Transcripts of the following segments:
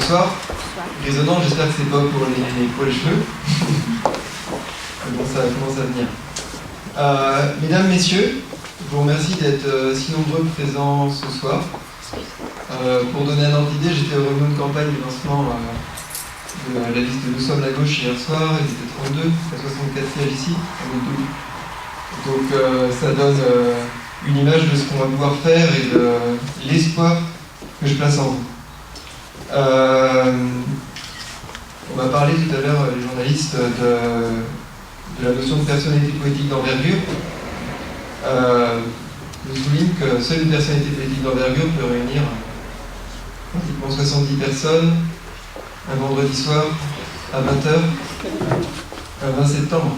Bonsoir. Grisonnant, j'espère que c'est pas pour les cheveux. Bon, ça commence à venir. Mesdames, Messieurs, je vous remercie d'être si nombreux présents ce soir. Pour donner un ordre d'idée, j'étais au réunion de campagne du lancement de la liste de Nous sommes la gauche hier soir. Ils étaient 32, à 64 sièges ici, on est 12. Donc ça donne une image de ce qu'on va pouvoir faire et de l'espoir que je place en vous. On m'a parlé tout à l'heure, les journalistes, de la notion de personnalité politique d'envergure. Je souligne que seule une personnalité politique d'envergure peut réunir pratiquement 70 personnes un vendredi soir à 20h, un 20 septembre.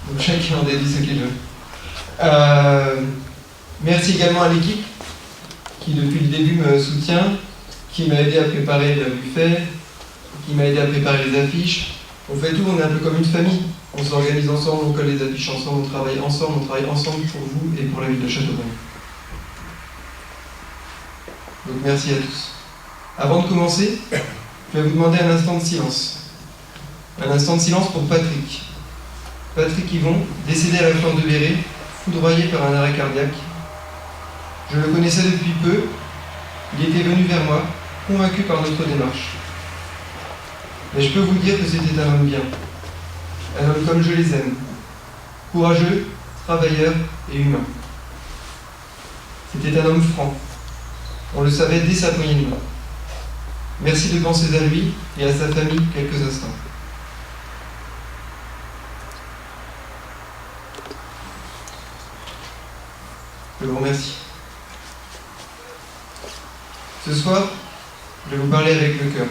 Donc chacun en dédie ce qu'il veut. Merci également à l'équipe qui depuis le début me soutient, qui m'a aidé à préparer le buffet, qui m'a aidé à préparer les affiches. On fait tout, on est un peu comme une famille. On s'organise ensemble, on colle les affiches ensemble, on travaille ensemble pour vous et pour la ville de Châteaubriand. Donc merci à tous. Avant de commencer, je vais vous demander un instant de silence. Un instant de silence pour Patrick. Patrick Yvon, décédé à la Fleur de Béret, foudroyé par un arrêt cardiaque. Je le connaissais depuis peu, il était venu vers moi, convaincu par notre démarche. Mais je peux vous dire que c'était un homme bien. Un homme comme je les aime. Courageux, travailleur et humain. C'était un homme franc. On le savait dès sa poignée de main. Merci de penser à lui et à sa famille quelques instants. Je vous remercie. Ce soir, je vais vous parler avec le cœur.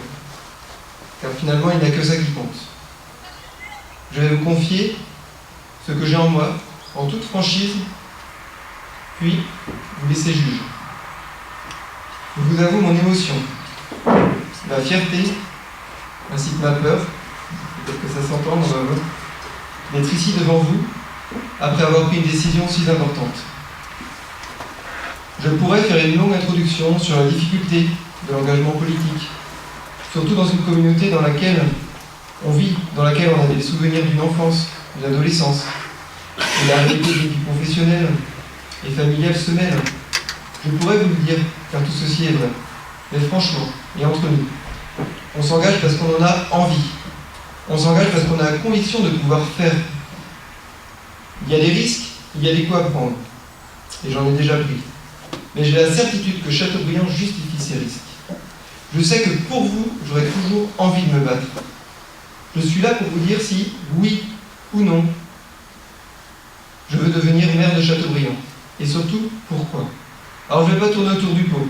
Car finalement, il n'y a que ça qui compte. Je vais vous confier ce que j'ai en moi, en toute franchise, puis vous laisser juger. Je vous avoue mon émotion, ma fierté, ainsi que ma peur, peut-être que ça s'entend dans ma voix, d'être ici devant vous, après avoir pris une décision si importante. Je pourrais faire une longue introduction sur la difficulté de l'engagement politique, surtout dans une communauté dans laquelle on vit, dans laquelle on a des souvenirs d'une enfance, d'une adolescence, et la réalité d'une vie professionnelle et familiale se mêle. Je pourrais vous le dire, car tout ceci est vrai. Mais franchement, et entre nous, on s'engage parce qu'on en a envie. On s'engage parce qu'on a la conviction de pouvoir faire. Il y a des risques, il y a des coups à prendre. Et j'en ai déjà pris. Mais j'ai la certitude que Châteaubriand justifie ces risques. Je sais que pour vous, j'aurai toujours envie de me battre. Je suis là pour vous dire si, oui ou non, je veux devenir maire de Châteaubriand. Et surtout, pourquoi. Alors je ne vais pas tourner autour du pot.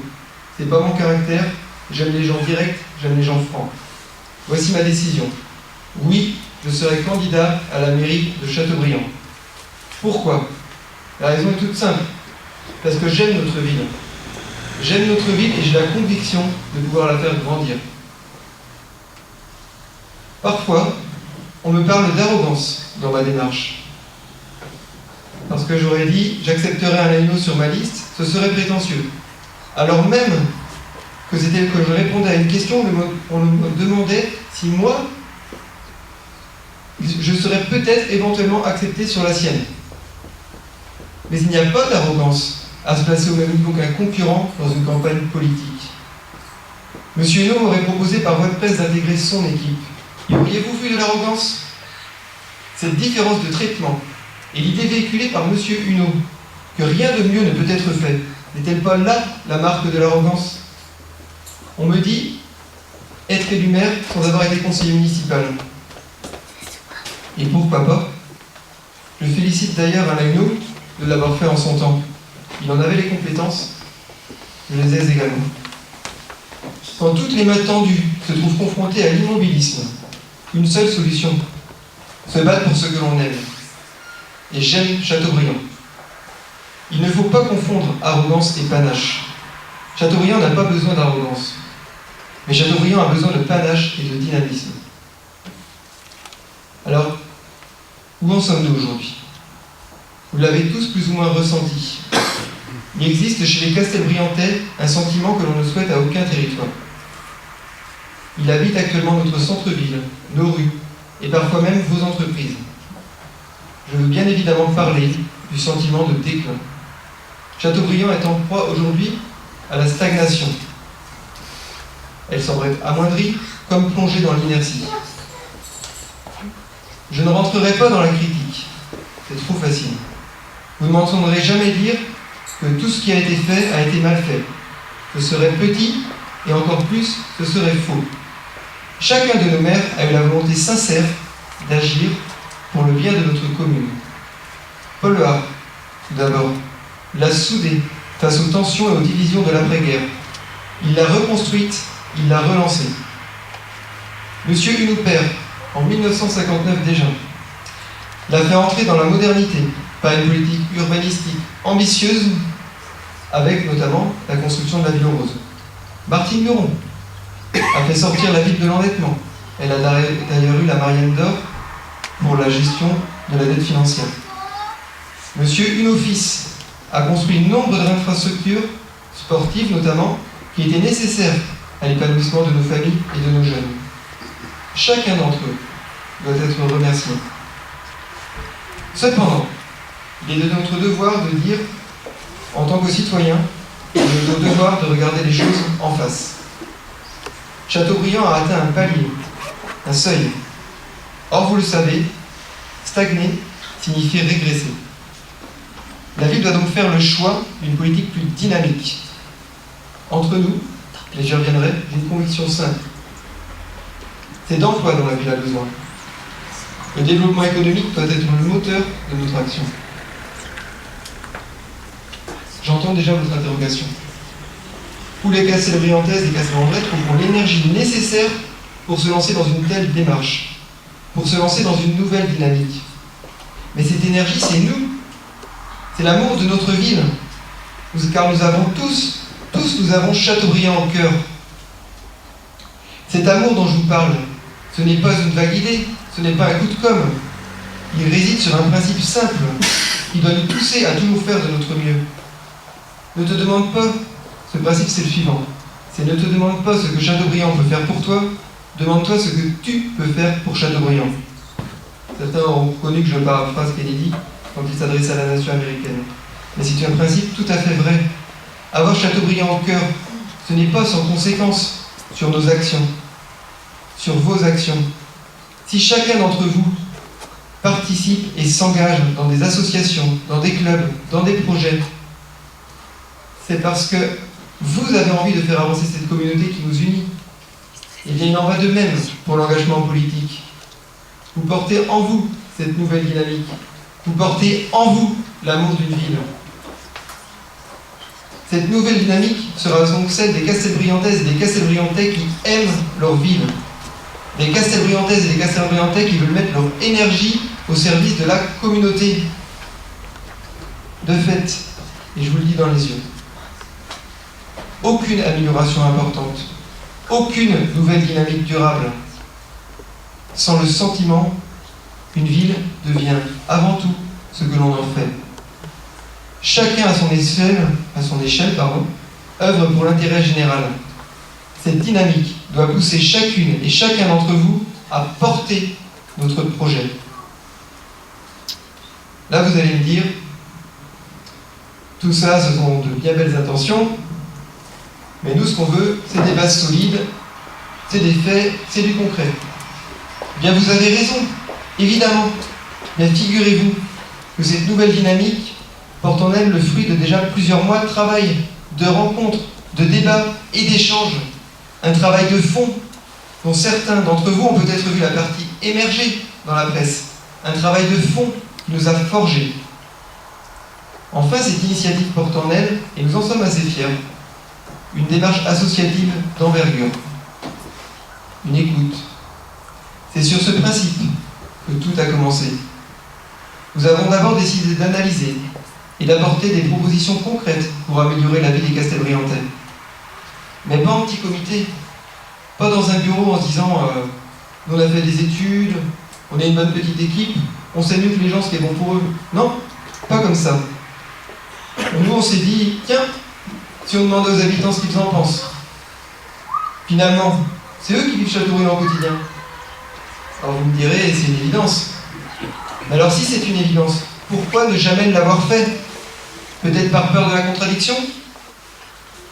C'est pas mon caractère. J'aime les gens directs, j'aime les gens francs. Voici ma décision. Oui, je serai candidat à la mairie de Châteaubriand. Pourquoi? La raison est toute simple. Parce que j'aime notre ville. J'aime notre ville et j'ai la conviction de pouvoir la faire grandir. Parfois, on me parle d'arrogance dans ma démarche. Parce que j'aurais dit, j'accepterais un Laino sur ma liste, ce serait prétentieux. Alors même que je répondais à une question, on me demandait si moi, je serais peut-être éventuellement accepté sur la sienne. Mais il n'y a pas d'arrogance à se placer au même niveau qu'un concurrent dans une campagne politique. Monsieur Huneau m'aurait proposé par voie de presse d'intégrer son équipe. Y auriez-vous vu de l'arrogance? Cette différence de traitement et l'idée véhiculée par Monsieur Huneau que rien de mieux ne peut être fait, n'est-elle pas là la marque de l'arrogance? On me dit être élu maire sans avoir été conseiller municipal. Et pourquoi pas? Je félicite d'ailleurs Alain Huneau de l'avoir fait en son temps. Il en avait les compétences, je les ai également. Quand toutes les mains tendues se trouvent confrontées à l'immobilisme, une seule solution, se battre pour ce que l'on aime. Et j'aime Châteaubriand. Il ne faut pas confondre arrogance et panache. Châteaubriand n'a pas besoin d'arrogance. Mais Châteaubriand a besoin de panache et de dynamisme. Alors, où en sommes-nous aujourd'hui? Vous l'avez tous plus ou moins ressenti. Il existe chez les Castelbriantais un sentiment que l'on ne souhaite à aucun territoire. Il habite actuellement notre centre-ville, nos rues, et parfois même vos entreprises. Je veux bien évidemment parler du sentiment de déclin. Châteaubriand est en proie aujourd'hui à la stagnation. Elle semble être amoindrie, comme plongée dans l'inertie. Je ne rentrerai pas dans la critique, c'est trop facile. Vous ne m'entendrez jamais dire que tout ce qui a été fait a été mal fait. Ce serait petit, et encore plus, ce serait faux. Chacun de nos maires a eu la volonté sincère d'agir pour le bien de notre commune. Paul Lehar, tout d'abord, l'a soudée face aux tensions et aux divisions de l'après-guerre. Il l'a reconstruite, il l'a relancée. Monsieur Hunoupert, en 1959 déjà, l'a fait entrer dans la modernité par une politique urbanistique ambitieuse, avec notamment la construction de la ville rose. Martine Luron a fait sortir la ville de l'endettement. Elle a d'ailleurs eu la Marianne d'Or pour la gestion de la dette financière. Monsieur Hunofils a construit nombre d'infrastructures sportives notamment qui étaient nécessaires à l'épanouissement de nos familles et de nos jeunes. Chacun d'entre eux doit être remercié. Cependant, il est de notre devoir de dire, en tant que citoyens, il est de notre devoir de regarder les choses en face. Chateaubriand a atteint un palier, un seuil. Or, vous le savez, stagner signifie régresser. La ville doit donc faire le choix d'une politique plus dynamique. Entre nous, et j'y reviendrai, j'ai une conviction simple. C'est d'emploi dont la ville a besoin. Le développement économique doit être le moteur de notre action. J'entends déjà votre interrogation. Où les Castelbriantaises et Castelbriantais trouveront l'énergie nécessaire pour se lancer dans une telle démarche, pour se lancer dans une nouvelle dynamique. Mais cette énergie, c'est nous. C'est l'amour de notre ville. Car nous avons tous nous avons Chateaubriand au cœur. Cet amour dont je vous parle, ce n'est pas une vague idée, ce n'est pas un coup de com'. Il réside sur un principe simple qui doit nous pousser à toujours faire de notre mieux. Ne te demande pas, ce principe c'est le suivant, c'est ne te demande pas ce que Chateaubriand peut faire pour toi, demande-toi ce que tu peux faire pour Chateaubriand. Certains ont connu que je paraphrase Kennedy quand il s'adressait à la nation américaine. Mais c'est un principe tout à fait vrai. Avoir Chateaubriand au cœur, ce n'est pas sans conséquence sur nos actions, sur vos actions. Si chacun d'entre vous participe et s'engage dans des associations, dans des clubs, dans des projets, c'est parce que vous avez envie de faire avancer cette communauté qui nous unit. Et bien, il en va de même pour l'engagement politique. Vous portez en vous cette nouvelle dynamique. Vous portez en vous l'amour d'une ville. Cette nouvelle dynamique sera donc celle des Castelbriantaises et des Castelbriantais qui aiment leur ville. Des Castelbriantaises et des Castelbriantais qui veulent mettre leur énergie au service de la communauté. De fait, et je vous le dis dans les yeux, aucune amélioration importante, aucune nouvelle dynamique durable, sans le sentiment qu'une ville devient avant tout ce que l'on en fait. Chacun à son échelle, œuvre pour l'intérêt général. Cette dynamique doit pousser chacune et chacun d'entre vous à porter notre projet. Là, vous allez me dire, tout ça, ce sont de bien belles intentions, mais nous, ce qu'on veut, c'est des bases solides, c'est des faits, c'est du concret. Bien, vous avez raison, évidemment. Mais figurez-vous que cette nouvelle dynamique porte en elle le fruit de déjà plusieurs mois de travail, de rencontres, de débats et d'échanges. Un travail de fond dont certains d'entre vous ont peut-être vu la partie émerger dans la presse. Un travail de fond qui nous a forgés. Enfin, cette initiative porte en elle, et nous en sommes assez fiers, une démarche associative d'envergure. Une écoute. C'est sur ce principe que tout a commencé. Nous avons d'abord décidé d'analyser et d'apporter des propositions concrètes pour améliorer la vie des Castelbriantais. Mais pas en petit comité, pas dans un bureau en se disant nous on a fait des études, on est une bonne petite équipe, on sait mieux que les gens ce qui est bon pour eux. Non, pas comme ça. Nous on s'est dit, tiens, si on demandait aux habitants ce qu'ils en pensent. Finalement, C'est eux qui vivent Châteaubriand au quotidien. Alors vous me direz, c'est une évidence. Mais alors si c'est une évidence, pourquoi ne jamais l'avoir fait? Peut-être par peur de la contradiction?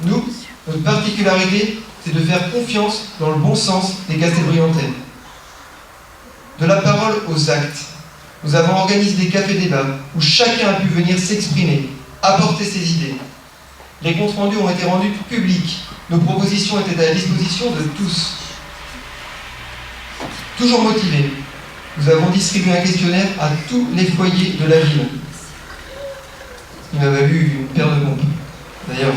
Nous, notre particularité, c'est de faire confiance dans le bon sens des Castelbriantais. De la parole aux actes, nous avons organisé des cafés-débats où chacun a pu venir s'exprimer, apporter ses idées. Les comptes rendus ont été rendus publics. Nos propositions étaient à la disposition de tous. Toujours motivés, nous avons distribué un questionnaire à tous les foyers de la ville. Il m'a valu une paire de pompes. D'ailleurs,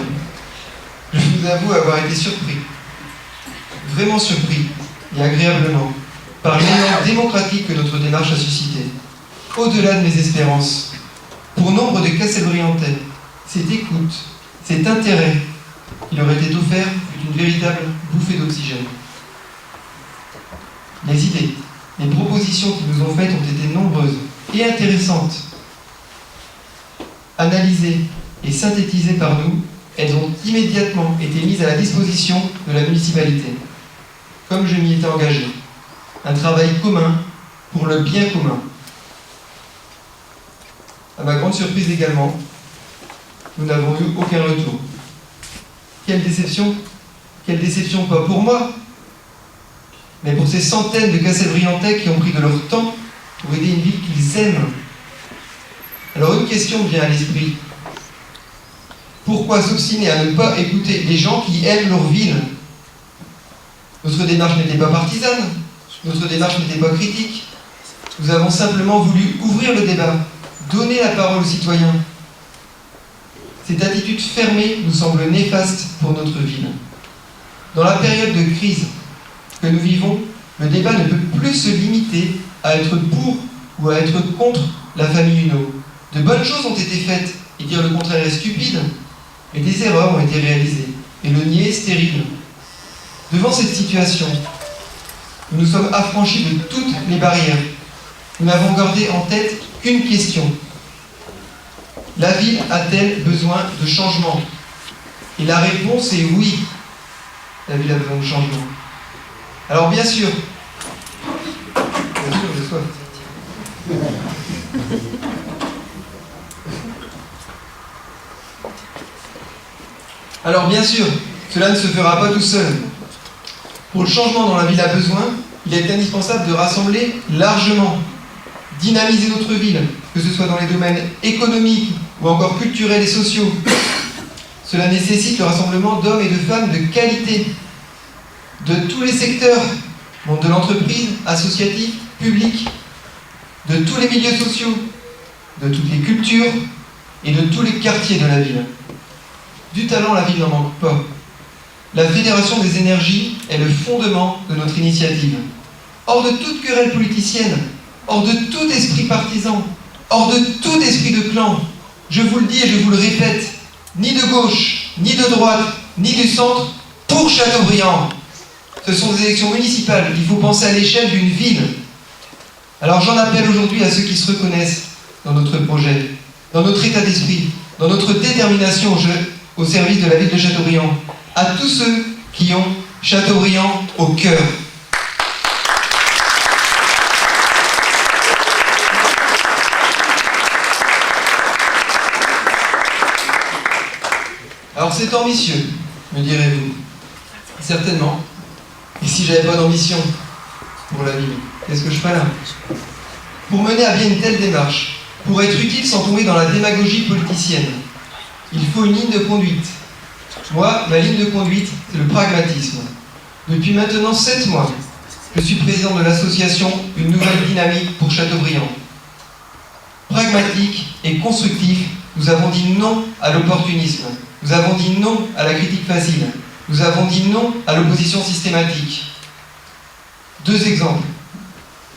je vous avoue avoir été surpris, vraiment surpris, et agréablement, par l'élan démocratique que notre démarche a suscité. Au-delà de mes espérances, pour nombre de Castelbriantais, cette écoute, cet intérêt qui leur était offert fut une véritable bouffée d'oxygène. Les idées, les propositions qu'ils nous ont faites ont été nombreuses et intéressantes. Analysées et synthétisées par nous, elles ont immédiatement été mises à la disposition de la municipalité, comme je m'y étais engagé. Un travail commun pour le bien commun. À ma grande surprise également, nous n'avons eu aucun retour. Quelle déception pas pour moi, mais pour ces centaines de Castelbriantais qui ont pris de leur temps pour aider une ville qu'ils aiment. Alors une question me vient à l'esprit. Pourquoi s'obstiner à ne pas écouter les gens qui aiment leur ville? Notre démarche n'était pas partisane, notre démarche n'était pas critique. Nous avons simplement voulu ouvrir le débat, donner la parole aux citoyens. Cette attitude fermée nous semble néfaste pour notre ville. Dans la période de crise que nous vivons, le débat ne peut plus se limiter à être pour ou à être contre la famille Huneau. De bonnes choses ont été faites, et dire le contraire est stupide, mais des erreurs ont été réalisées, et le nier est stérile. Devant cette situation, nous nous sommes affranchis de toutes les barrières. Nous n'avons gardé en tête qu'une question. La ville a-t-elle besoin de changement? Et la réponse est oui. La ville a besoin de changement. Alors bien sûr, j'ai soif. Alors bien sûr, cela ne se fera pas tout seul. Pour le changement dont la ville a besoin, il est indispensable de rassembler largement, dynamiser notre ville, que ce soit dans les domaines économiques ou encore culturels et sociaux. Cela nécessite le rassemblement d'hommes et de femmes de qualité, de tous les secteurs, monde de l'entreprise, associatif, public, de tous les milieux sociaux, de toutes les cultures et de tous les quartiers de la ville. Du talent, la ville n'en manque pas. La Fédération des énergies est le fondement de notre initiative. Hors de toute querelle politicienne, hors de tout esprit partisan, hors de tout esprit de clan, je vous le dis et je vous le répète, ni de gauche, ni de droite, ni du centre, pour Châteaubriand. Ce sont des élections municipales, il faut penser à l'échelle d'une ville. Alors j'en appelle aujourd'hui à ceux qui se reconnaissent dans notre projet, dans notre état d'esprit, dans notre détermination au service de la ville de Châteaubriand, à tous ceux qui ont Châteaubriand au cœur. Alors c'est ambitieux, me direz-vous. Certainement. Et si j'avais pas d'ambition pour la ville, qu'est-ce que je ferais là? Pour mener à bien une telle démarche, pour être utile sans tomber dans la démagogie politicienne, il faut une ligne de conduite. Moi, ma ligne de conduite, c'est le pragmatisme. Depuis maintenant 7 mois, je suis président de l'association Une Nouvelle Dynamique pour Châteaubriand. Pragmatique et constructif, nous avons dit non à l'opportunisme. Nous avons dit non à la critique facile. Nous avons dit non à l'opposition systématique. 2 exemples.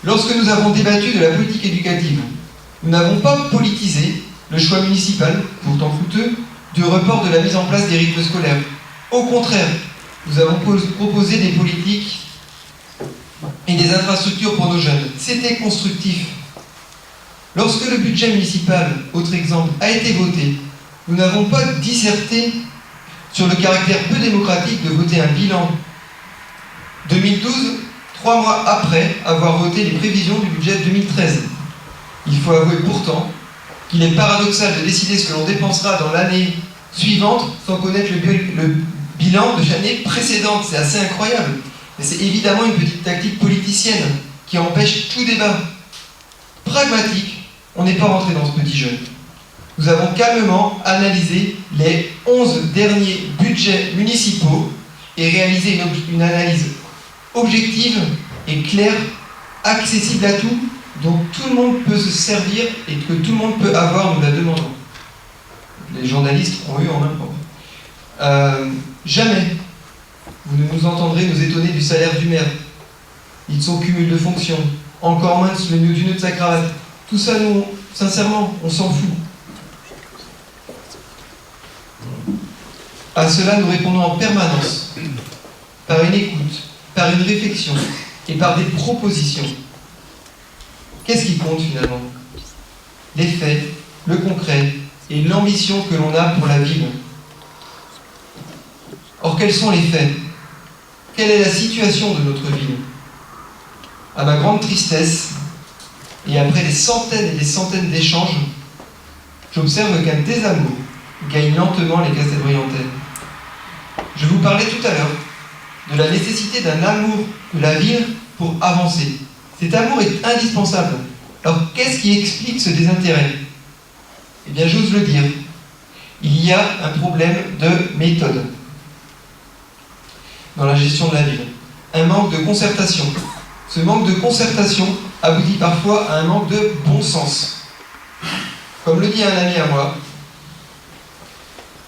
Lorsque nous avons débattu de la politique éducative, nous n'avons pas politisé le choix municipal, pourtant coûteux, du report de la mise en place des rythmes scolaires. Au contraire, nous avons proposé des politiques et des infrastructures pour nos jeunes. C'était constructif. Lorsque le budget municipal, autre exemple, a été voté, nous n'avons pas disserté sur le caractère peu démocratique de voter un bilan. 2012, 3 mois après avoir voté les prévisions du budget 2013. Il faut avouer pourtant qu'il est paradoxal de décider ce que l'on dépensera dans l'année suivante sans connaître le bilan de l'année précédente. C'est assez incroyable. Mais c'est évidemment une petite tactique politicienne qui empêche tout débat. Pragmatique, on n'est pas rentré dans ce petit jeu. Nous avons calmement analysé les 11 derniers budgets municipaux et réalisé une analyse objective et claire, accessible à tout, dont tout le monde peut se servir et que tout le monde peut avoir, nous la demandons. Les journalistes ont eu en main propre. Jamais vous ne nous entendrez nous étonner du salaire du maire, ni de son cumul de fonctions, encore moins du nœud de sa cravate. Tout ça, nous, sincèrement, on s'en fout. À cela, nous répondons en permanence, par une écoute, par une réflexion et par des propositions. Qu'est-ce qui compte finalement? Les faits, le concret et l'ambition que l'on a pour la ville. Or, quels sont les faits? Quelle est la situation de notre ville? À ma grande tristesse, et après des centaines et des centaines d'échanges, j'observe qu'un désamour gagne lentement les Castelbriantais. Je vous parlais tout à l'heure de la nécessité d'un amour de la ville pour avancer. Cet amour est indispensable. Alors, qu'est-ce qui explique ce désintérêt? Eh bien, j'ose le dire. Il y a un problème de méthode dans la gestion de la ville. Un manque de concertation. Ce manque de concertation aboutit parfois à un manque de bon sens. Comme le dit un ami à moi,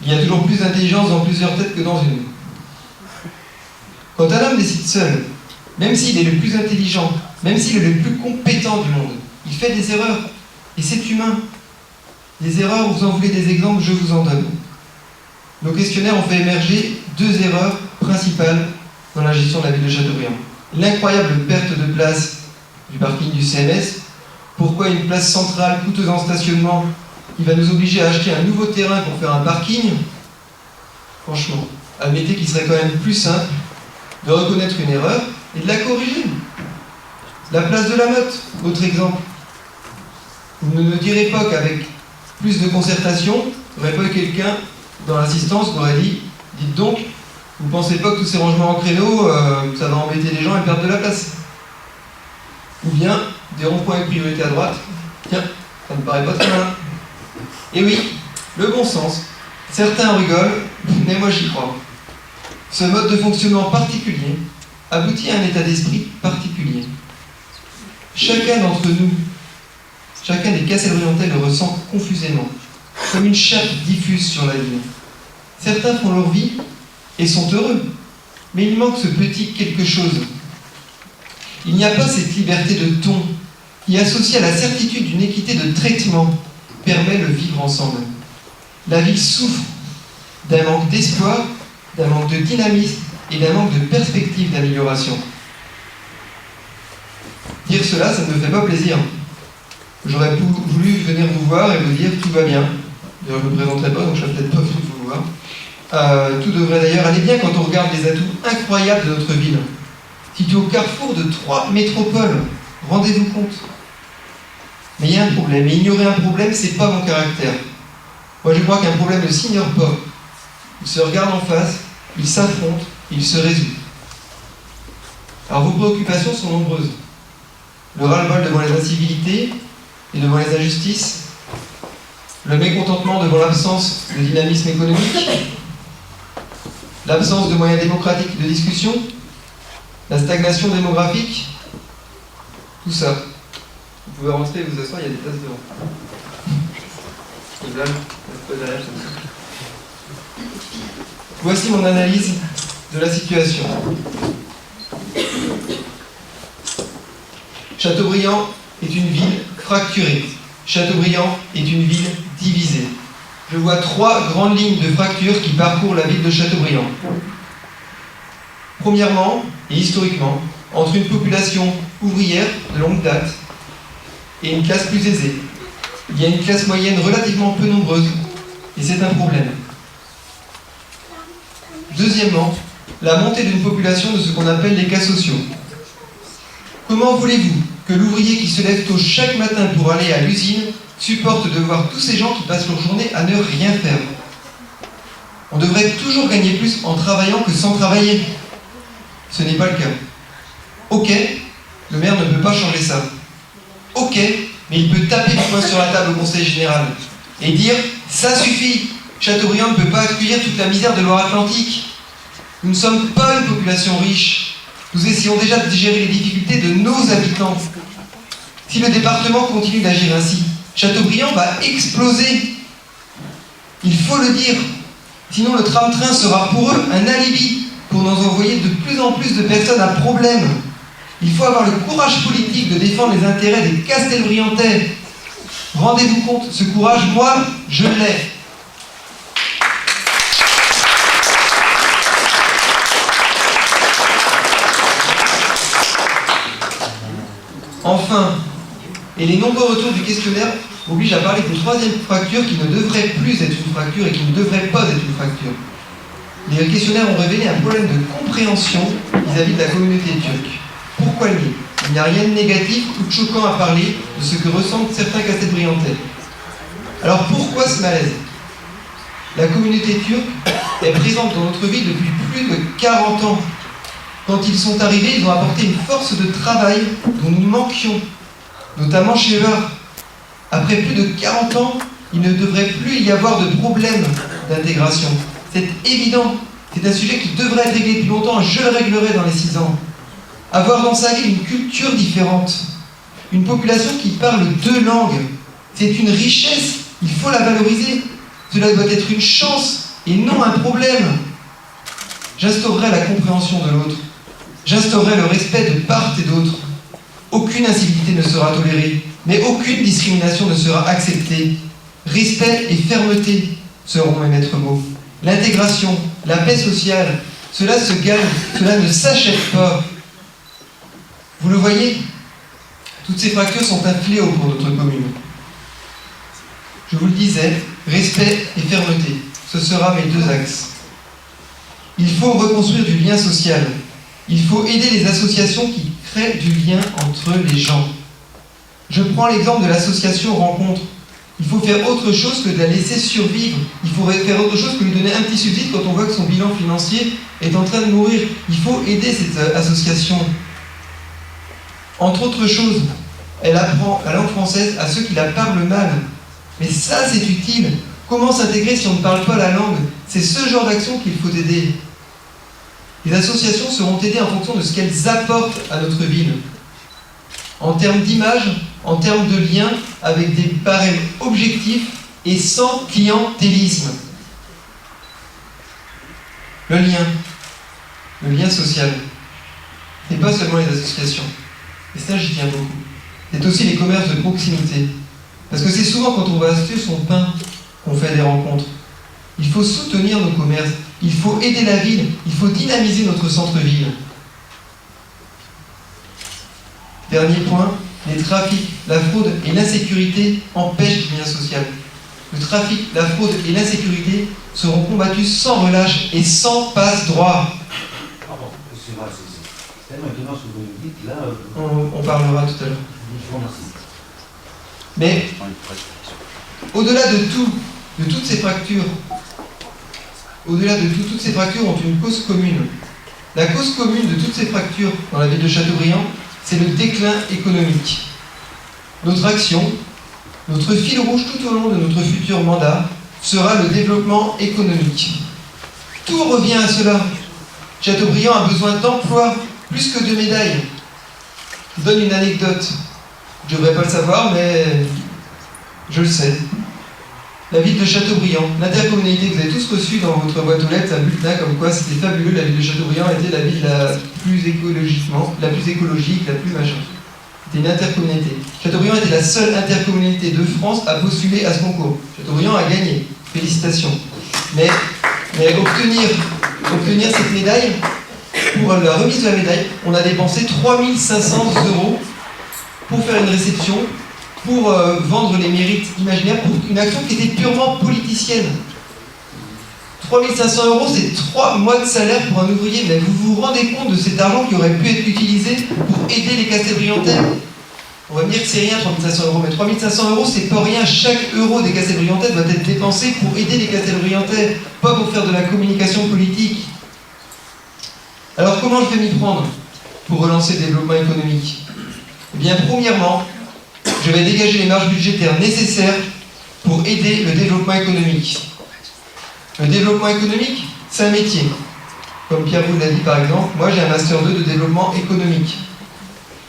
il y a toujours plus d'intelligence dans plusieurs têtes que dans une. Quand un homme décide seul, même s'il est le plus intelligent, même s'il est le plus compétent du monde, il fait des erreurs. Et c'est humain. Les erreurs, vous en voulez des exemples, je vous en donne. Nos questionnaires ont fait émerger 2 erreurs principales dans la gestion de la ville de Châteaubriand. L'incroyable perte de place du parking du CMS. Pourquoi une place centrale coûteuse en stationnement qui va nous obliger à acheter un nouveau terrain pour faire un parking? Franchement, admettez qu'il serait quand même plus simple de reconnaître une erreur et de la corriger. La place de la Motte, autre exemple. Vous ne me direz pas qu'avec plus de concertation, il n'y aurait pas eu quelqu'un dans l'assistance qui aurait dit « Dites donc, vous ne pensez pas que tous ces rangements en créneau, ça va embêter les gens et perdre de la place ?» Ou bien, des ronds-points et priorités à droite. Tiens, ça ne me paraît pas très malin. Et oui, le bon sens. Certains rigolent, mais moi j'y crois. Ce mode de fonctionnement particulier aboutit à un état d'esprit particulier. Chacun d'entre nous, chacun des Castelbriantais le ressent confusément, comme une chape diffuse sur la ville. Certains font leur vie et sont heureux, mais il manque ce petit quelque chose. Il n'y a pas cette liberté de ton qui, associée à la certitude d'une équité de traitement, permet le vivre ensemble. La ville souffre d'un manque d'espoir, d'un manque de dynamisme et d'un manque de perspective d'amélioration. Dire cela, ça ne me fait pas plaisir. J'aurais voulu venir vous voir et vous dire tout va bien. D'ailleurs, je ne me présenterai pas, donc je ne serais peut-être pas venu vous voir. Tout devrait d'ailleurs aller bien quand on regarde les atouts incroyables de notre ville. Située au carrefour de 3 métropoles, rendez-vous compte. Mais il y a un problème, et ignorer un problème, c'est pas mon caractère. Moi, je crois qu'un problème ne s'ignore pas. Il se regarde en face, il s'affronte, il se résout. Alors, vos préoccupations sont nombreuses. Le ras-le-bol devant les incivilités et devant les injustices, le mécontentement devant l'absence de dynamisme économique, l'absence de moyens démocratiques de discussion, la stagnation démographique, tout ça. Vous pouvez rentrer et vous asseoir, il y a des places devant. Et là, pas derrière, voici mon analyse de la situation. Châteaubriand est une ville fracturée. Châteaubriand est une ville divisée. Je vois 3 grandes lignes de fracture qui parcourent la ville de Châteaubriand. Premièrement, et historiquement, entre une population ouvrière de longue date et une classe plus aisée. Il y a une classe moyenne relativement peu nombreuse, et c'est un problème. Deuxièmement, la montée d'une population de ce qu'on appelle les cas sociaux. Comment voulez-vous que l'ouvrier qui se lève tôt chaque matin pour aller à l'usine supporte de voir tous ces gens qui passent leur journée à ne rien faire? On devrait toujours gagner plus en travaillant que sans travailler. Ce n'est pas le cas. Ok, le maire ne peut pas changer ça. Ok, mais il peut taper du poing sur la table au Conseil général et dire « ça suffit, Châteaubriand ne peut pas accueillir toute la misère de Loire-Atlantique. Nous ne sommes pas une population riche. Nous essayons déjà de gérer les difficultés de nos habitants. Si le département continue d'agir ainsi, Châteaubriand va exploser. Il faut le dire. Sinon le tram-train sera pour eux un alibi pour nous envoyer de plus en plus de personnes à problème. Il faut avoir le courage politique de défendre les intérêts des Castelbriantais. Rendez-vous compte, ce courage, moi, je l'ai. Enfin, et les nombreux retours du questionnaire obligent à parler d'une troisième fracture qui ne devrait plus être une fracture et qui ne devrait pas être une fracture. Les questionnaires ont révélé un problème de compréhension vis-à-vis de la communauté turque. Pourquoi nier? Il n'y a rien de négatif ou de choquant à parler de ce que ressentent certains Castelbriantais. Alors pourquoi ce malaise? La communauté turque est présente dans notre ville depuis plus de 40 ans. Quand ils sont arrivés, ils ont apporté une force de travail dont nous manquions, notamment chez eux. Après plus de 40 ans, il ne devrait plus y avoir de problème d'intégration. C'est évident. C'est un sujet qui devrait être réglé depuis longtemps et je le réglerai dans les 6 ans. Avoir dans sa vie une culture différente, une population qui parle 2 langues, c'est une richesse, il faut la valoriser. Cela doit être une chance et non un problème. J'instaurerai la compréhension de l'autre. J'instaurerai le respect de part et d'autre. Aucune incivilité ne sera tolérée, mais aucune discrimination ne sera acceptée. Respect et fermeté seront mes maîtres mots. L'intégration, la paix sociale, cela se gagne, cela ne s'achète pas. Vous le voyez, toutes ces fractures sont un fléau pour notre commune. Je vous le disais, respect et fermeté, ce sera mes 2 axes. Il faut reconstruire du lien social. Il faut aider les associations qui créent du lien entre les gens. Je prends l'exemple de l'association Rencontre. Il faut faire autre chose que de la laisser survivre. Il faudrait faire autre chose que lui donner un petit subside quand on voit que son bilan financier est en train de mourir. Il faut aider cette association. Entre autres choses, elle apprend la langue française à ceux qui la parlent mal. Mais ça, c'est utile. Comment s'intégrer si on ne parle pas la langue? C'est ce genre d'action qu'il faut aider. Les associations seront aidées en fonction de ce qu'elles apportent à notre ville. En termes d'image, en termes de lien, avec des barèmes objectifs et sans clientélisme. Le lien social. Ce n'est pas seulement les associations. Et ça, j'y tiens beaucoup. C'est aussi les commerces de proximité. Parce que c'est souvent quand on va acheter son pain qu'on fait des rencontres. Il faut soutenir nos commerces, il faut aider la ville, il faut dynamiser notre centre-ville. Dernier point, les trafics, la fraude et l'insécurité empêchent le lien social. Le trafic, la fraude et l'insécurité seront combattus sans relâche et sans passe-droit. On parlera tout à l'heure. Mais, au-delà de toutes ces fractures, toutes ces fractures ont une cause commune. La cause commune de toutes ces fractures dans la ville de Châteaubriand, c'est le déclin économique. Notre action, notre fil rouge tout au long de notre futur mandat, sera le développement économique. Tout revient à cela. Châteaubriand a besoin d'emplois plus que de médailles. Je vous donne une anecdote. Je ne devrais pas le savoir, mais je le sais. La ville de Châteaubriand, l'intercommunalité que vous avez tous reçue dans votre boîte aux lettres, un bulletin comme quoi c'était fabuleux, la ville de Châteaubriand était la ville la plus écologique, la plus machin. C'était une intercommunalité. Châteaubriand était la seule intercommunalité de France à postuler à ce concours. Châteaubriand a gagné. Félicitations. Mais obtenir cette médaille, pour la remise de la médaille, on a dépensé 3 500 € pour faire une réception, pour vendre les mérites imaginaires, pour une action qui était purement politicienne. 3 500 €, c'est 3 mois de salaire pour un ouvrier. Mais vous vous rendez compte de cet argent qui aurait pu être utilisé pour aider les Castelbriantais? On va me dire que c'est rien, 3 500 €, mais 3 500 €, c'est pas rien. Chaque euro des Castelbriantais doit être dépensé pour aider les Castelbriantais, pas pour faire de la communication politique. Alors comment je vais m'y prendre pour relancer le développement économique? Eh bien, premièrement, je vais dégager les marges budgétaires nécessaires pour aider le développement économique. Le développement économique, c'est un métier. Comme Pierre vous l'a dit par exemple, moi j'ai un Master 2 de développement économique.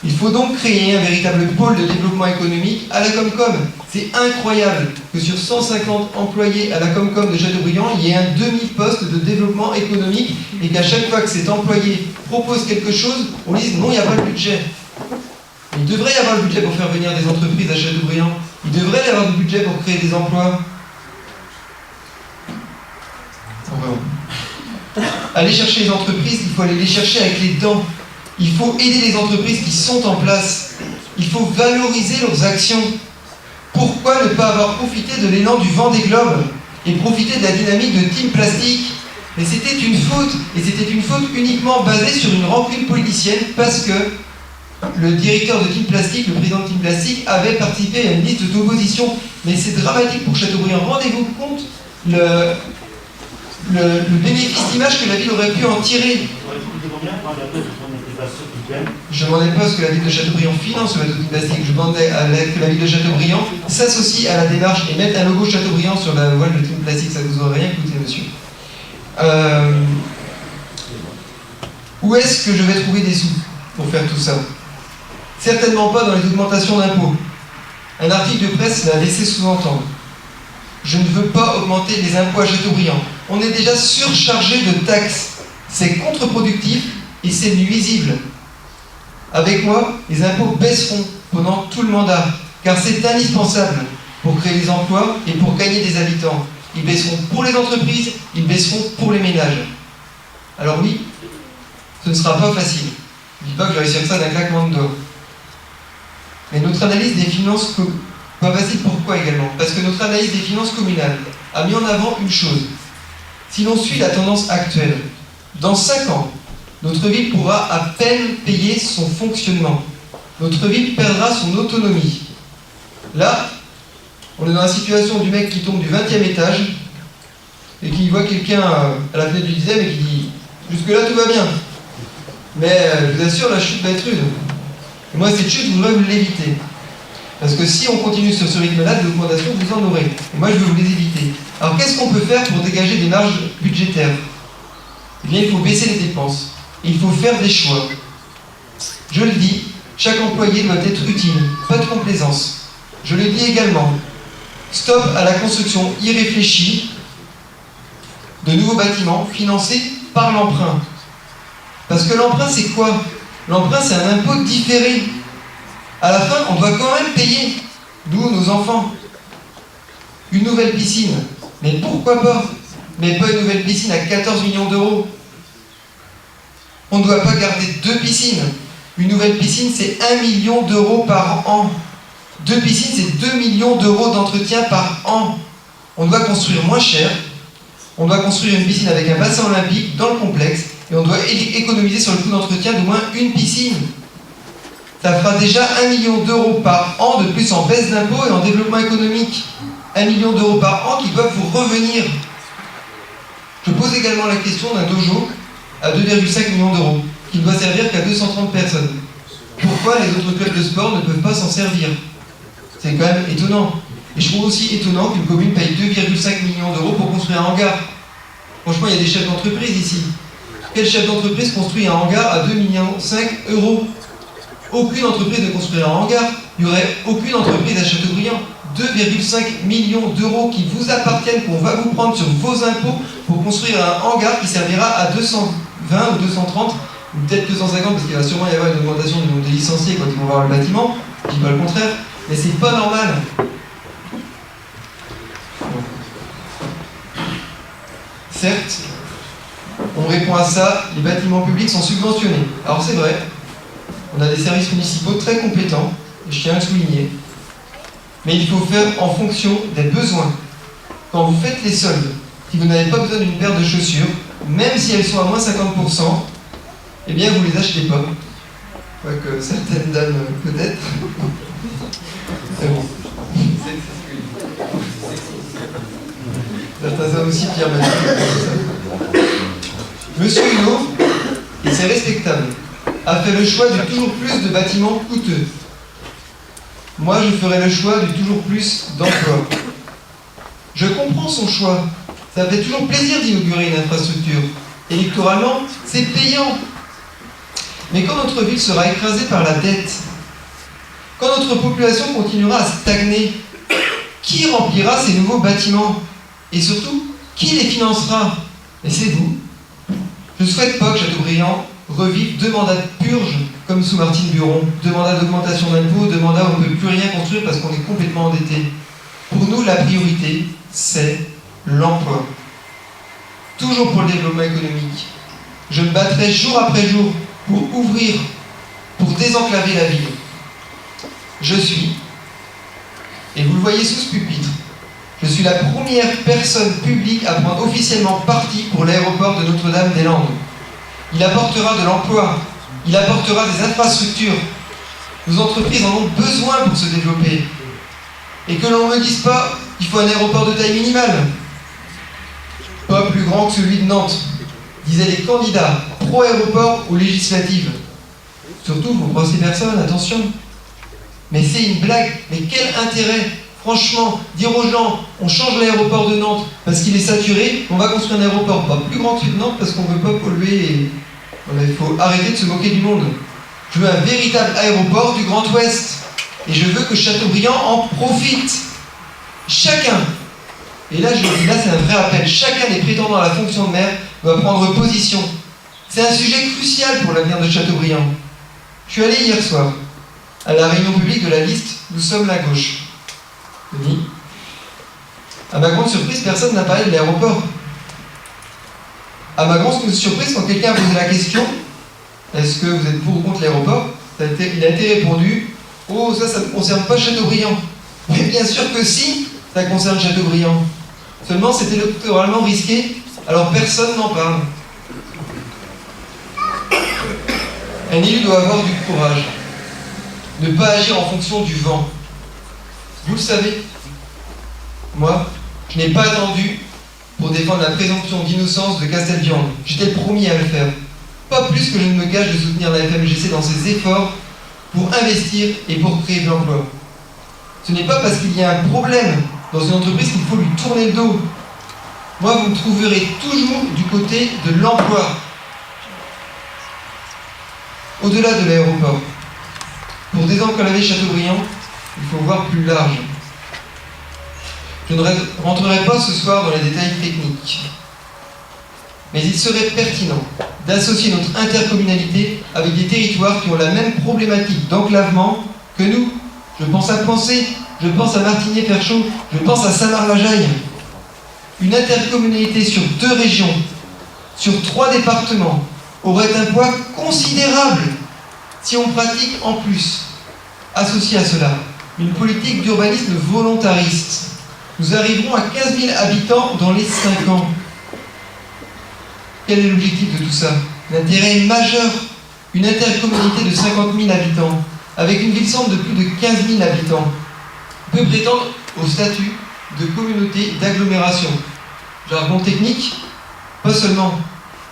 Il faut donc créer un véritable pôle de développement économique à la Comcom. C'est incroyable que sur 150 employés à la Comcom de Châteaubriand, il y ait un demi-poste de développement économique et qu'à chaque fois que cet employé propose quelque chose, on dise non, il n'y a pas le budget. Il devrait y avoir le budget pour faire venir des entreprises à Châteaubriand. Il devrait y avoir du budget pour créer des emplois. Aller chercher les entreprises, il faut aller les chercher avec les dents. Il faut aider les entreprises qui sont en place. Il faut valoriser leurs actions. Pourquoi ne pas avoir profité de l'élan du Vendée Globe et profiter de la dynamique de Team Plastique? Mais c'était une faute, et c'était une faute uniquement basée sur une rancune politicienne parce que le directeur de Team Plastique, le président de Team Plastique, avait participé à une liste d'opposition. Mais c'est dramatique pour Châteaubriand. Rendez-vous compte le bénéfice d'image que la ville aurait pu en tirer. Je ne demandais pas à ce que la ville de Châteaubriand finance le bateau de Team Plastique. Je demandais que la ville de Châteaubriand s'associe à la démarche et mette un logo Châteaubriand sur la voile de Team Plastique. Ça ne vous aurait rien coûté, monsieur. Où est-ce que je vais trouver des sous pour faire tout ça? Certainement pas dans les augmentations d'impôts. Un article de presse l'a laissé sous-entendre. Je ne veux pas augmenter les impôts à Châteaubriand. On est déjà surchargé de taxes. C'est contre-productif et c'est nuisible. Avec moi, les impôts baisseront pendant tout le mandat, car c'est indispensable pour créer des emplois et pour gagner des habitants. Ils baisseront pour les entreprises, ils baisseront pour les ménages. Alors oui, ce ne sera pas facile. Je ne dis pas que je vais réussir ça d'un claquement de doigts. Mais notre analyse des finances... Pas facile, pourquoi également? Parce que notre analyse des finances communales a mis en avant une chose. Si l'on suit la tendance actuelle, dans 5 ans, notre ville pourra à peine payer son fonctionnement. Notre ville perdra son autonomie. Là, on est dans la situation du mec qui tombe du 20e étage et qui voit quelqu'un à la fenêtre du 10e et qui dit « Jusque-là, tout va bien. Mais je vous assure, la chute va être rude. Et moi, cette chute, je voudrais vous l'éviter. Parce que si on continue sur ce rythme-là de l'augmentation, vous en aurez. Et moi, je veux vous les éviter. Alors, qu'est-ce qu'on peut faire pour dégager des marges budgétaires? Eh bien, il faut baisser les dépenses. Et il faut faire des choix. Je le dis, chaque employé doit être utile, pas de complaisance. Je le dis également, stop à la construction irréfléchie de nouveaux bâtiments financés par l'emprunt. Parce que l'emprunt, c'est quoi? L'emprunt, c'est un impôt différé. À la fin, on doit quand même payer, nous, nos enfants, une nouvelle piscine. Mais pourquoi pas? Mais pas une nouvelle piscine à 14 millions d'euros. On ne doit pas garder 2 piscines. Une nouvelle piscine, c'est 1 million d'euros par an. 2 piscines, c'est 2 millions d'euros d'entretien par an. On doit construire moins cher. On doit construire une piscine avec un bassin olympique dans le complexe. Et on doit économiser sur le coût d'entretien d'au moins une piscine. Ça fera déjà 1 million d'euros par an de plus en baisse d'impôts et en développement économique. 1 million d'euros par an qui doivent vous revenir. Je pose également la question d'un dojo à 2,5 millions d'euros, qui ne doit servir qu'à 230 personnes. Pourquoi les autres clubs de sport ne peuvent pas s'en servir? C'est quand même étonnant. Et je trouve aussi étonnant qu'une commune paye 2,5 millions d'euros pour construire un hangar. Franchement, il y a des chefs d'entreprise ici. Quel chef d'entreprise construit un hangar à 2,5 millions d'euros? Aucune entreprise ne construirait un hangar. Il n'y aurait aucune entreprise à Châteaubriand. 2,5 millions d'euros qui vous appartiennent, qu'on va vous prendre sur vos impôts pour construire un hangar qui servira à 220 ou 230, ou peut-être 250, parce qu'il va sûrement y avoir une augmentation du nombre de licenciés quand ils vont voir le bâtiment. Je dis pas le contraire, mais c'est pas normal. Certes, on répond à ça, les bâtiments publics sont subventionnés. Alors c'est vrai, on a des services municipaux très compétents, et je tiens à le souligner. Mais il faut faire en fonction des besoins. Quand vous faites les soldes, Si vous n'avez pas besoin d'une paire de chaussures, même si elles sont à moins 50%, eh bien vous les achetez pas. Quoique certaines dames peut-être. C'est bon. Certains hommes aussi, Pierre Mathieu. Monsieur Hulot, et c'est respectable, a fait le choix du toujours plus de bâtiments coûteux. Moi, je ferai le choix du toujours plus d'emplois. Je comprends son choix. Ça fait toujours plaisir d'inaugurer une infrastructure. Électoralement, c'est payant. Mais quand notre ville sera écrasée par la dette, quand notre population continuera à stagner, qui remplira ces nouveaux bâtiments? Et surtout, qui les financera? Et c'est vous. Je ne souhaite pas que Chateaubriand revive 2 mandats de purge comme sous Martine Buron, 2 mandats d'augmentation d'impôts, 2 mandats où on ne peut plus rien construire parce qu'on est complètement endetté. Pour nous, la priorité, c'est l'emploi. Toujours pour le développement économique. Je me battrai jour après jour pour ouvrir, pour désenclaver la ville. Je suis, et vous le voyez sous ce pupitre, je suis la première personne publique à prendre officiellement parti pour l'aéroport de Notre-Dame-des-Landes. Il apportera de l'emploi, il apportera des infrastructures. Nos entreprises en ont besoin pour se développer. Et que l'on ne me dise pas qu'il faut un aéroport de taille minimale. Pas plus grand que celui de Nantes, disaient les candidats pro-aéroport aux législatives. Surtout, vous croisez personne, attention. Mais c'est une blague. Mais quel intérêt? Franchement, dire aux gens, on change l'aéroport de Nantes parce qu'il est saturé, on va construire un aéroport pas plus grand que celui de Nantes parce qu'on ne veut pas polluer. Et... il faut arrêter de se moquer du monde. Je veux un véritable aéroport du Grand Ouest. Et je veux que Chateaubriand en profite. Chacun. Et là, je dis, là, c'est un vrai appel. Chacun des prétendants à la fonction de maire doit prendre position. C'est un sujet crucial pour l'avenir de Chateaubriand. Je suis allé hier soir à la réunion publique de la liste « Nous sommes la gauche ». Denis, à ma grande surprise, personne n'a parlé de l'aéroport. À ma grande surprise, quand quelqu'un a posé la question « Est-ce que vous êtes pour ou contre l'aéroport ?» il a été répondu « Oh, ça ne concerne pas Chateaubriand. » Mais bien sûr que si, ça concerne Chateaubriand. Seulement, c'est électoralement risqué, alors personne n'en parle. Un élu doit avoir du courage. Ne pas agir en fonction du vent. Vous le savez, moi, je n'ai pas attendu pour défendre la présomption d'innocence de Castelviande. J'étais le premier à le faire. Pas plus que je ne me gâche de soutenir la FMGC dans ses efforts pour investir et pour créer de l'emploi. Ce n'est pas parce qu'il y a un problème dans une entreprise qu'il faut lui tourner le dos. Moi, vous me trouverez toujours du côté de l'emploi. Au-delà de l'aéroport, pour désenclaver Chateaubriand, il faut voir plus large. Je ne rentrerai pas ce soir dans les détails techniques, mais il serait pertinent d'associer notre intercommunalité avec des territoires qui ont la même problématique d'enclavement que nous. Je pense à Pensée, je pense à Martigny-Perchaud, je pense à Samar-la-Jaille. Une intercommunalité sur 2 régions, sur 3 départements, aurait un poids considérable si on pratique en plus, associé à cela, une politique d'urbanisme volontariste. Nous arriverons à 15 000 habitants dans les 5 ans. Quel est l'objectif de tout ça? L'intérêt majeur, une intercommunalité de 50 000 habitants, avec une ville-centre de plus de 15 000 habitants, peut prétendre au statut de communauté d'agglomération. Jargon technique? Pas seulement.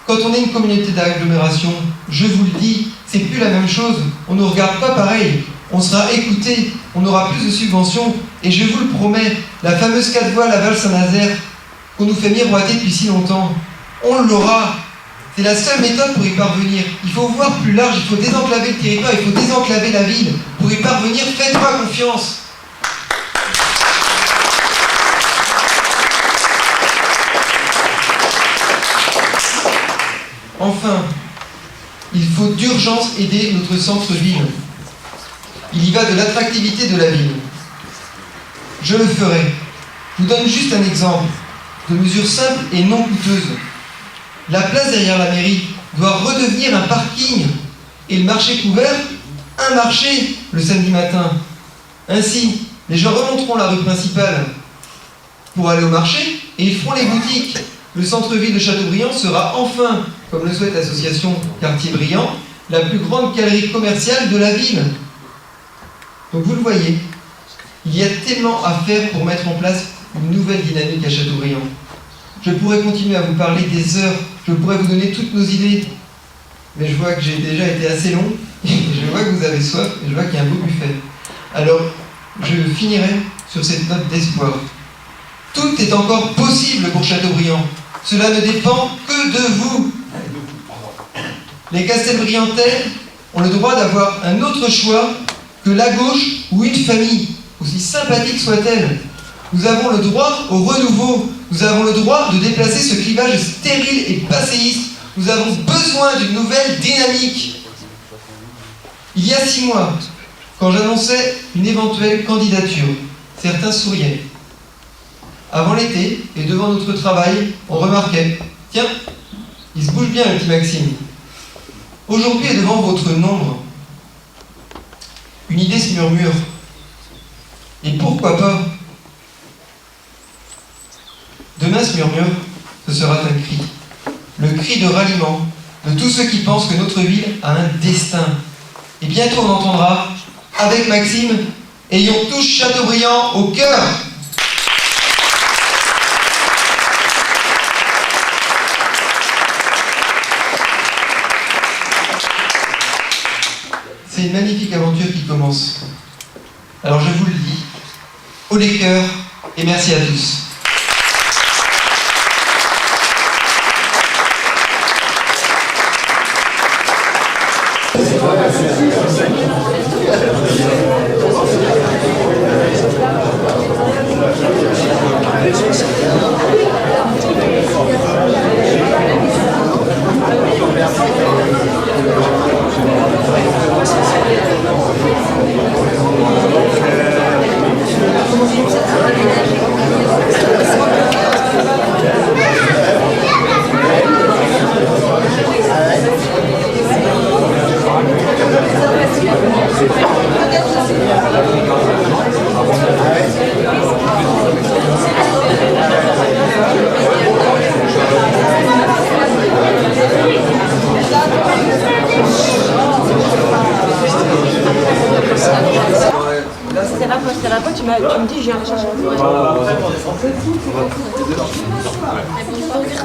Quand on est une communauté d'agglomération, je vous le dis, c'est plus la même chose. On ne nous regarde pas pareil. On sera écouté, on aura plus de subventions, et je vous le promets, la fameuse 4 voies Laval-Saint-Nazaire, qu'on nous fait miroiter depuis si longtemps, on l'aura. C'est la seule méthode pour y parvenir. Il faut voir plus large, il faut désenclaver le territoire, il faut désenclaver la ville. Pour y parvenir, faites-moi confiance. Enfin, il faut d'urgence aider notre centre-ville. Il y va de l'attractivité de la ville. Je le ferai. Je vous donne juste un exemple de mesure simple et non coûteuse. La place derrière la mairie doit redevenir un parking et le marché couvert, un marché le samedi matin. Ainsi, les gens remonteront la rue principale pour aller au marché et ils feront les boutiques. Le centre-ville de Châteaubriand sera enfin, comme le souhaite l'association Quartier Briand, la plus grande galerie commerciale de la ville. Donc vous le voyez, il y a tellement à faire pour mettre en place une nouvelle dynamique à Châteaubriand. Je pourrais continuer à vous parler des heures, je pourrais vous donner toutes nos idées, mais je vois que j'ai déjà été assez long, et je vois que vous avez soif, et je vois qu'il y a un beau buffet. Alors, je finirai sur cette note d'espoir. Tout est encore possible pour Châteaubriand. Cela ne dépend que de vous. Les Castelbriantais ont le droit d'avoir un autre choix que la gauche ou une famille, aussi sympathique soit-elle. Nous avons le droit au renouveau. Nous avons le droit de déplacer ce clivage stérile et passéiste. Nous avons besoin d'une nouvelle dynamique. Il y a 6 mois, quand j'annonçais une éventuelle candidature, certains souriaient. Avant l'été, et devant notre travail, on remarquait « Tiens, il se bouge bien le petit Maxime ». Aujourd'hui, et devant votre nombre, une idée se murmure. Et pourquoi pas? Demain ce murmure, ce sera un cri. Le cri de ralliement de tous ceux qui pensent que notre ville a un destin. Et bientôt on entendra, avec Maxime, ayons tous Châteaubriand au cœur. C'est une magnifique aventure qui commence. Alors je vous le dis, haut les cœurs et merci à tous. Tu me dis, j'ai un chercher. On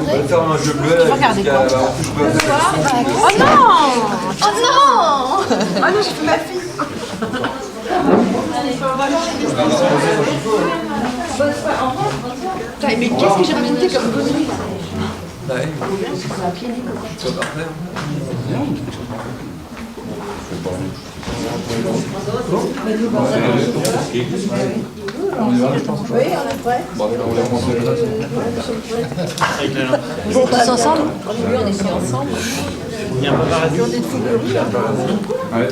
va faire un jeu bleu. Regardez quoi. Oh non! Oh non! Oh non, j'ai fait ma fille. Mais qu'est-ce que j'ai rajouté comme connerie? Ouais. C'est parfait. Oui, on est prêts. Ils sont tous ensemble? Oui, on est tous ensemble. Il y a un préparateur des football. Ouais.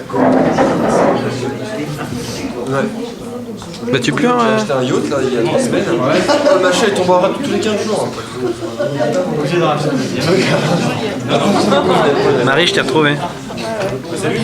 Bah tu pleures. J'ai acheté un yacht là il y a 3 semaines. Le machin il tombe en rade tous les 15 jours. Marie, je t'ai retrouvé. Salut.